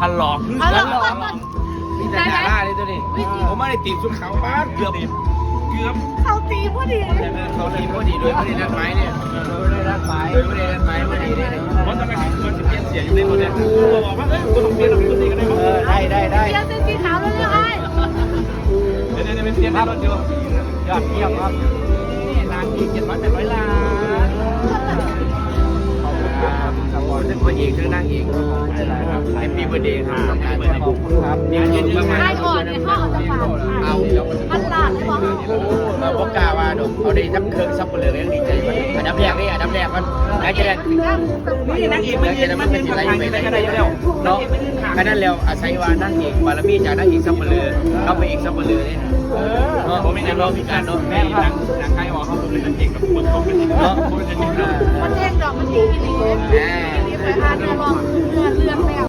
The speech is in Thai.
พันหลอก มีแต่ดาราเลยตัวนี้ผมไม่ได้ตีสุดเขาบ้านเกือบ เขาตีพอดี เขาตีพอดีโดยไม่ได้นัดหมายเนี่ยโดยไม่ได้นัดหมายพอดีเนี่ย เพราะทำไมมันจะเปลี่ยนเสียอยู่ในตัวเนี่ยบอกว่าเอ้ยคนต้องเปลี่ยนตัวนี้กันได้ไหม ได้ เปลี่ยนเป็นสีขาวแล้วเนี่ยไอ้ เดี๋ยวเป็นเปลี่ยนได้รถเดียวย อดเยี่ยมครับนี่นางอีก700 ล้านเป็นพระเอกหรือนางเอกไอปีเบอร์เดย์ครับต้องการขอบคุณครับเย็นๆมาก ไอ้ก่อนเนี่ยเขาเอาจะฝากเอาพันล้านเลยบอก เราบอกกล้าว่าดอกเอาได้ทับเครื่องซับเปลือกยังดีใจอันดับแรกนี่อันดับแรกมันน่าจะได้ นี่นางเอกไม่ยืนมันยืนข้างไปได้แล้ว เนาะแค่นั้นแล้วอาศัยว่านั่งเอกบารมีจากนั่งเอกซับเปลือกเข้าไปอีกซับเปลือกเนี่ยเนาะผมไม่ได้รอพิการเนาะแม่ครับนางไก่ออกเขาเป็นนางเอกกับคนเขาเป็นเนาะเป็นนางเอก มันเด้งดอกมันดีกินดีไปอ่านเนี่ยบอกเลื่อนแล้ว